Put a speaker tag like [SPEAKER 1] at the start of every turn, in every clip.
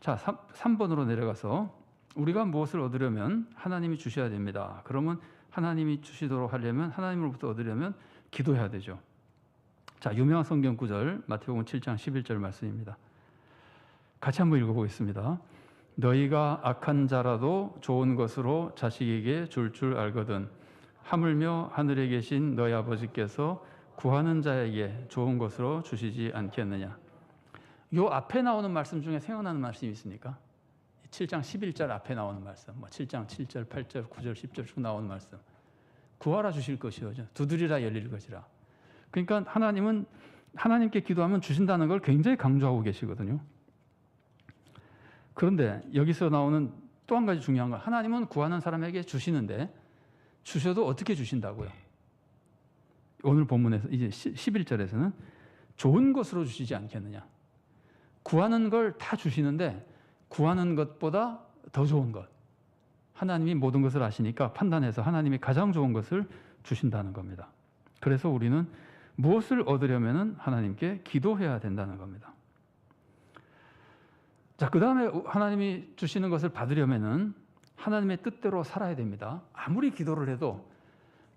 [SPEAKER 1] 자, 3번으로 내려가서 우리가 무엇을 얻으려면 하나님이 주셔야 됩니다. 그러면 하나님이 주시도록 하려면, 하나님으로부터 얻으려면 기도해야 되죠. 자, 유명한 성경 구절 마태복음 7장 11절 말씀입니다. 같이 한번 읽어보겠습니다. 너희가 악한 자라도 좋은 것으로 자식에게 줄 알거든 하물며 하늘에 계신 너희 아버지께서 구하는 자에게 좋은 것으로 주시지 않겠느냐. 요 앞에 나오는 말씀 중에 생각나는 말씀이 있습니까? 7장 11절 앞에 나오는 말씀, 7장 7절, 8절, 9절, 10절 쭉 나오는 말씀. 구하라 주실 것이요, 두드리라 열릴 것이라. 그러니까 하나님은 하나님께 기도하면 주신다는 걸 굉장히 강조하고 계시거든요. 그런데 여기서 나오는 또 한 가지 중요한 건, 하나님은 구하는 사람에게 주시는데 주셔도 어떻게 주신다고요? 오늘 본문에서 이제 11절에서는 좋은 것으로 주시지 않겠느냐. 구하는 걸 다 주시는데 구하는 것보다 더 좋은 것, 하나님이 모든 것을 아시니까 판단해서 하나님이 가장 좋은 것을 주신다는 겁니다. 그래서 우리는 무엇을 얻으려면 하나님께 기도해야 된다는 겁니다. 자, 그 다음에 하나님이 주시는 것을 받으려면 하나님의 뜻대로 살아야 됩니다. 아무리 기도를 해도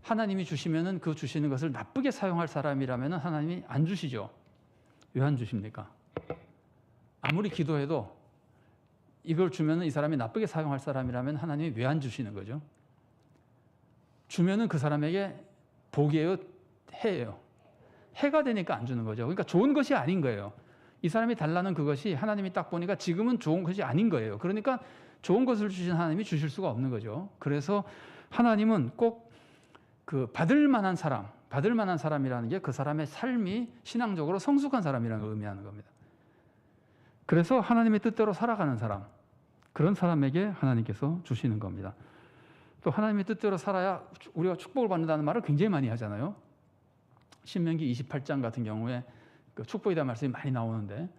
[SPEAKER 1] 하나님이 주시면 그 주시는 것을 나쁘게 사용할 사람이라면 하나님이 안 주시죠. 왜 안 주십니까? 아무리 기도해도 이걸 주면 이 사람이 나쁘게 사용할 사람이라면 하나님이 왜 안 주시는 거죠? 주면은 그 사람에게 복이에요, 해예요? 해가 되니까 안 주는 거죠. 그러니까 좋은 것이 아닌 거예요. 이 사람이 달라는 그것이 하나님이 딱 보니까 지금은 좋은 것이 아닌 거예요. 그러니까 좋은 것을 주신 하나님이 주실 수가 없는 거죠. 그래서 하나님은 꼭 그 받을 만한 사람이라는 게 그 사람의 삶이 신앙적으로 성숙한 사람이라는 걸 의미하는 겁니다. 그래서 하나님의 뜻대로 살아가는 사람, 그런 사람에게 하나님께서 주시는 겁니다. 또 하나님의 뜻대로 살아야 우리가 축복을 받는다는 말을 굉장히 많이 하잖아요. 신명기 28장 같은 경우에 그 축복에 대한 말씀이 많이 나오는데,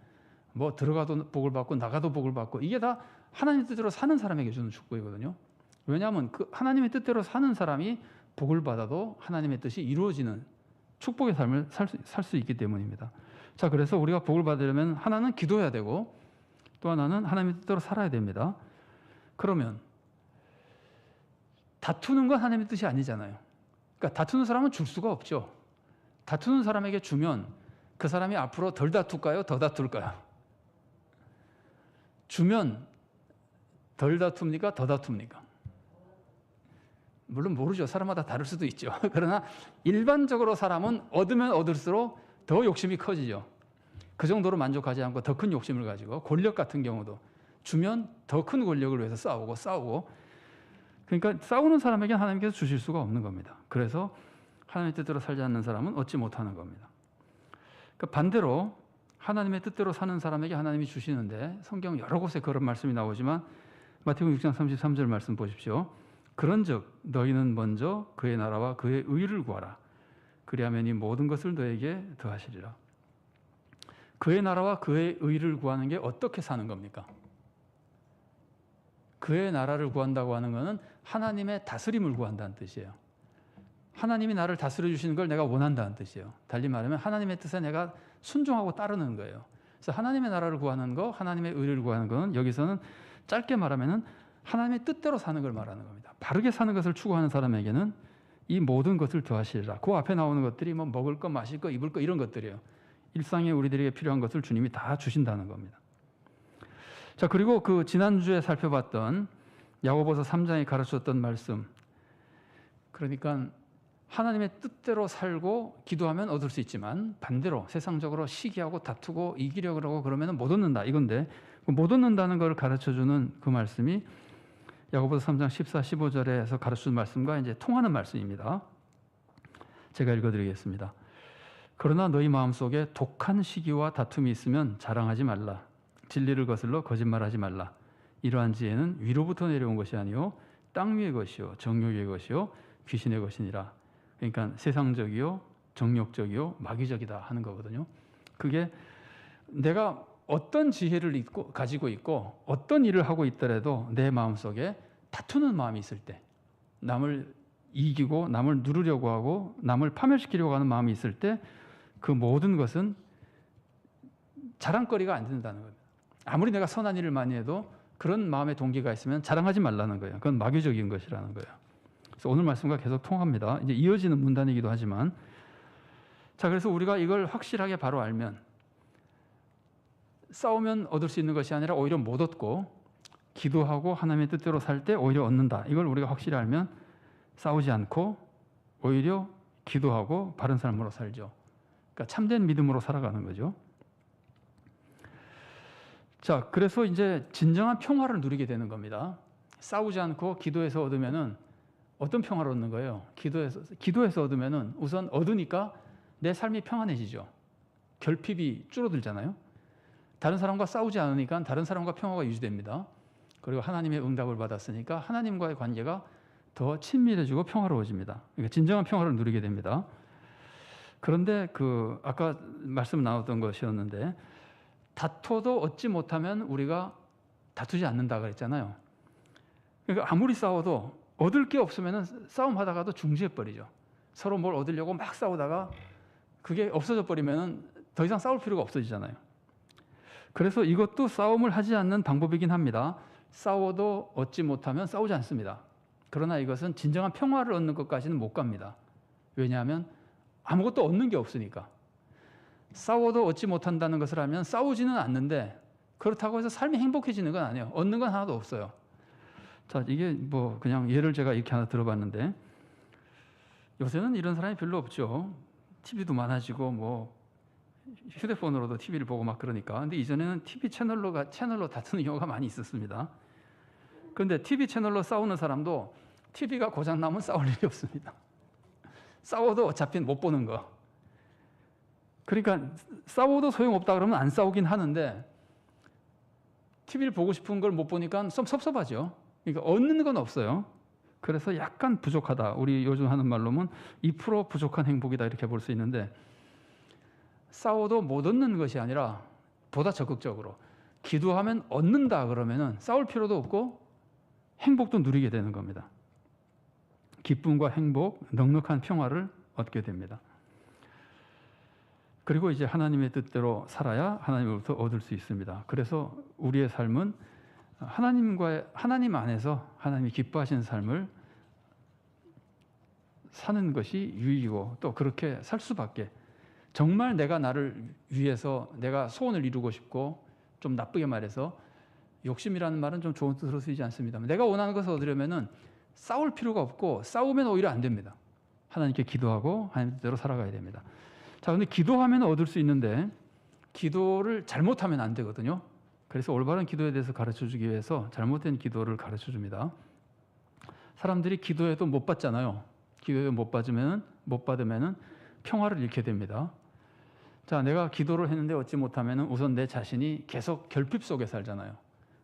[SPEAKER 1] 뭐 들어가도 복을 받고 나가도 복을 받고, 이게 다 하나님의 뜻대로 사는 사람에게 주는 축복이거든요. 왜냐하면 그 하나님의 뜻대로 사는 사람이 복을 받아도 하나님의 뜻이 이루어지는 축복의 삶을 살 수 있기 때문입니다. 자, 그래서 우리가 복을 받으려면 하나는 기도해야 되고 또 하나는 하나님의 뜻대로 살아야 됩니다. 그러면 다투는 건 하나님의 뜻이 아니잖아요. 그러니까 다투는 사람은 줄 수가 없죠. 다투는 사람에게 주면 그 사람이 앞으로 덜 다툴까요? 더 다툴까요? 주면 덜 다툽니까? 더 다툽니까? 물론 모르죠. 사람마다 다를 수도 있죠. 그러나 일반적으로 사람은 얻으면 얻을수록 더 욕심이 커지죠. 그 정도로 만족하지 않고 더 큰 욕심을 가지고, 권력 같은 경우도 주면 더 큰 권력을 위해서 싸우고, 그러니까 싸우는 사람에게 하나님께서 주실 수가 없는 겁니다. 그래서 하나님의 뜻대로 살지 않는 사람은 얻지 못하는 겁니다. 그러니까 반대로 하나님의 뜻대로 사는 사람에게 하나님이 주시는데, 성경 여러 곳에 그런 말씀이 나오지만 마태복음 6장 33절 말씀 보십시오. 그런즉 너희는 먼저 그의 나라와 그의 의를 구하라. 그리하면 이 모든 것을 너에게 더하시리라. 그의 나라와 그의 의를 구하는 게 어떻게 사는 겁니까? 그의 나라를 구한다고 하는 것은 하나님의 다스림을 구한다는 뜻이에요. 하나님이 나를 다스려 주시는 걸 내가 원한다는 뜻이에요. 달리 말하면 하나님의 뜻에 내가 순종하고 따르는 거예요. 그래서 하나님의 나라를 구하는 거, 하나님의 의를 구하는 것은 여기서는 짧게 말하면 하나님의 뜻대로 사는 걸 말하는 겁니다. 바르게 사는 것을 추구하는 사람에게는 이 모든 것을 더하시리라. 그 앞에 나오는 것들이 뭐 먹을 거, 마실 거, 입을 거 이런 것들이에요. 일상에 우리들에게 필요한 것을 주님이 다 주신다는 겁니다. 자, 그리고 그 지난주에 살펴봤던 야고보서 3장이 가르쳤던 말씀, 그러니까 하나님의 뜻대로 살고 기도하면 얻을 수 있지만 반대로 세상적으로 시기하고 다투고 이기려고 그러고 그러면 못 얻는다 이건데, 못 얻는다는 걸 가르쳐주는 그 말씀이 야고보서 3장 14, 15절에서 가르치는 말씀과 이제 통하는 말씀입니다. 제가 읽어드리겠습니다. 그러나 너희 마음속에 독한 시기와 다툼이 있으면 자랑하지 말라. 진리를 거슬러 거짓말하지 말라. 이러한 지혜는 위로부터 내려온 것이 아니요 땅 위의 것이요 정욕의 것이요 귀신의 것이니라. 그러니까 세상적이요 정욕적이요 마귀적이다 하는 거거든요. 그게 내가 어떤 지혜를 가지고 있고 어떤 일을 하고 있더라도 내 마음속에 다투는 마음이 있을 때, 남을 이기고 남을 누르려고 하고 남을 파멸시키려고 하는 마음이 있을 때 그 모든 것은 자랑거리가 안 된다는 겁니다. 아무리 내가 선한 일을 많이 해도 그런 마음의 동기가 있으면 자랑하지 말라는 거예요. 그건 마귀적인 것이라는 거예요. 그래서 오늘 말씀과 계속 통합니다. 이제 이어지는 문단이기도 하지만, 자, 그래서 우리가 이걸 확실하게 바로 알면 싸우면 얻을 수 있는 것이 아니라 오히려 못 얻고, 기도하고 하나님의 뜻대로 살 때 오히려 얻는다. 이걸 우리가 확실히 알면 싸우지 않고 오히려 기도하고 바른 삶으로 살죠. 그러니까 참된 믿음으로 살아가는 거죠. 자, 그래서 이제 진정한 평화를 누리게 되는 겁니다. 싸우지 않고 기도해서 얻으면은 어떤 평화를 얻는 거예요? 기도해서 얻으면은 우선 얻으니까 내 삶이 평안해지죠. 결핍이 줄어들잖아요. 다른 사람과 싸우지 않으니까 다른 사람과 평화가 유지됩니다. 그리고 하나님의 응답을 받았으니까 하나님과의 관계가 더 친밀해지고 평화로워집니다. 그러니까 진정한 평화를 누리게 됩니다. 그런데 아까 말씀 나왔던 것이었는데, 다퉈도 얻지 못하면 우리가 다투지 않는다 그랬잖아요. 그러니까 아무리 싸워도 얻을 게 없으면 싸움하다가도 중지해버리죠. 서로 뭘 얻으려고 막 싸우다가 그게 없어져 버리면 더 이상 싸울 필요가 없어지잖아요. 그래서 이것도 싸움을 하지 않는 방법이긴 합니다. 싸워도 얻지 못하면 싸우지 않습니다. 그러나 이것은 진정한 평화를 얻는 것까지는 못 갑니다. 왜냐하면 아무것도 얻는 게 없으니까. 싸워도 얻지 못한다는 것을 알면 싸우지는 않는데, 그렇다고 해서 삶이 행복해지는 건 아니에요. 얻는 건 하나도 없어요. 자, 이게 뭐 그냥 예를 제가 이렇게 하나 들어봤는데, 요새는 이런 사람이 별로 없죠. TV도 많아지고 뭐 휴대폰으로도 TV를 보고 막 그러니까. 근데 이전에는 TV 채널로 다투는 경우가 많이 있었습니다. 그런데 TV 채널로 싸우는 사람도 TV가 고장 나면 싸울 일이 없습니다. 싸워도 어차피 못 보는 거. 그러니까 싸워도 소용없다 그러면 안 싸우긴 하는데, TV를 보고 싶은 걸 못 보니까 좀 섭섭하죠. 그러니까 얻는 건 없어요. 그래서 약간 부족하다. 우리 요즘 하는 말로는 2% 부족한 행복이다, 이렇게 볼 수 있는데, 싸워도 못 얻는 것이 아니라 보다 적극적으로 기도하면 얻는다 그러면은 싸울 필요도 없고 행복도 누리게 되는 겁니다. 기쁨과 행복, 넉넉한 평화를 얻게 됩니다. 그리고 이제 하나님의 뜻대로 살아야 하나님으로부터 얻을 수 있습니다. 그래서 우리의 삶은 하나님 안에서 하나님이 기뻐하시는 삶을 사는 것이 유익이고, 또 그렇게 살 수밖에, 정말 내가 나를 위해서 내가 소원을 이루고 싶고, 좀 나쁘게 말해서 욕심이라는 말은 좀 좋은 뜻으로 쓰이지 않습니다. 내가 원하는 것을 얻으려면은 싸울 필요가 없고, 싸우면 오히려 안 됩니다. 하나님께 기도하고 하나님 뜻대로 살아가야 됩니다. 자, 근데 기도하면 얻을 수 있는데 기도를 잘못하면 안 되거든요. 그래서 올바른 기도에 대해서 가르쳐 주기 위해서 잘못된 기도를 가르쳐 줍니다. 사람들이 기도해도 못 받잖아요. 기도해도 못 받으면은 평화를 잃게 됩니다. 자, 내가 기도를 했는데 얻지 못하면은 우선 내 자신이 계속 결핍 속에 살잖아요.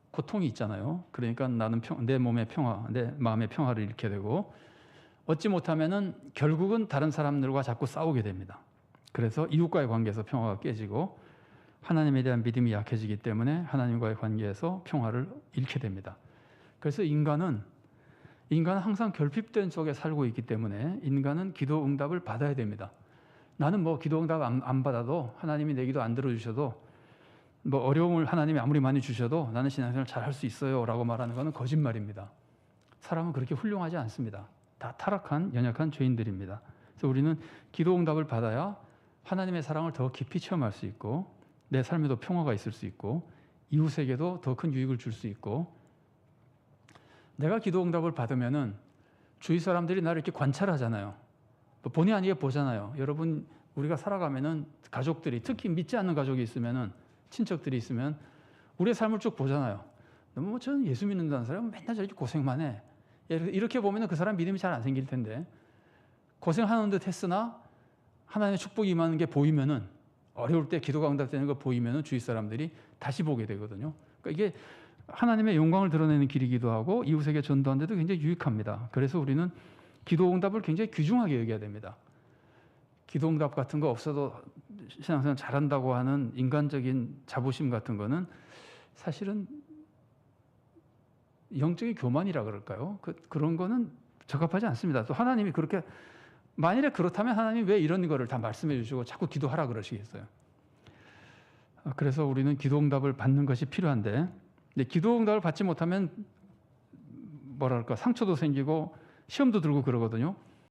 [SPEAKER 1] 고통이 있잖아요. 그러니까 나는 내 몸의 평화, 내 마음의 평화를 잃게 되고, 얻지 못하면은 결국은 다른 사람들과 자꾸 싸우게 됩니다. 그래서 이웃과의 관계에서 평화가 깨지고, 하나님에 대한 믿음이 약해지기 때문에 하나님과의 관계에서 평화를 잃게 됩니다. 그래서 인간은 항상 결핍된 속에 살고 있기 때문에 인간은 기도 응답을 받아야 됩니다. 나는 뭐 기도 응답 안 받아도, 하나님이 내 기도 안 들어주셔도, 뭐 어려움을 하나님이 아무리 많이 주셔도 나는 신앙생활 잘할 수 있어요 라고 말하는 것은 거짓말입니다. 사람은 그렇게 훌륭하지 않습니다. 다 타락한 연약한 죄인들입니다. 그래서 우리는 기도 응답을 받아야 하나님의 사랑을 더 깊이 체험할 수 있고, 내 삶에도 평화가 있을 수 있고, 이웃에게도 더 큰 유익을 줄 수 있고, 내가 기도 응답을 받으면은 주위 사람들이 나를 이렇게 관찰하잖아요. 본의 아니게 보잖아요. 여러분, 우리가 살아가면은 가족들이, 특히 믿지 않는 가족이 있으면은, 친척들이 있으면 우리의 삶을 쭉 보잖아요. 너무 저는 예수 믿는다는 사람은 맨날 저렇게 고생만 해. 이렇게 보면은 그 사람 믿음이 잘 안 생길 텐데, 고생하는 듯 했으나 하나님의 축복이 임하는 게 보이면은, 어려울 때 기도가 응답되는 거 보이면은 주위 사람들이 다시 보게 되거든요. 그러니까 이게 하나님의 영광을 드러내는 길이기도 하고, 이웃에게 전도하는데도 굉장히 유익합니다. 그래서 우리는 기도 응답을 굉장히 귀중하게 여겨야 됩니다. 기도 응답 같은 거 없어도 신앙생활 잘한다고 하는 인간적인 자부심 같은 거는 사실은 영적인 교만이라 그럴까요? 그런 거는 적합하지 않습니다. 또 하나님이 그렇게, 만일에 그렇다면 하나님이 왜 이런 거를 다 말씀해 주시고 자꾸 기도하라 그러시겠어요? 그래서 우리는 기도응답을 받는 것이 필요한데, 근데 기도응답을 받지 못하면 뭐랄까 상처도 생기고 시험도 들고 그러거든요.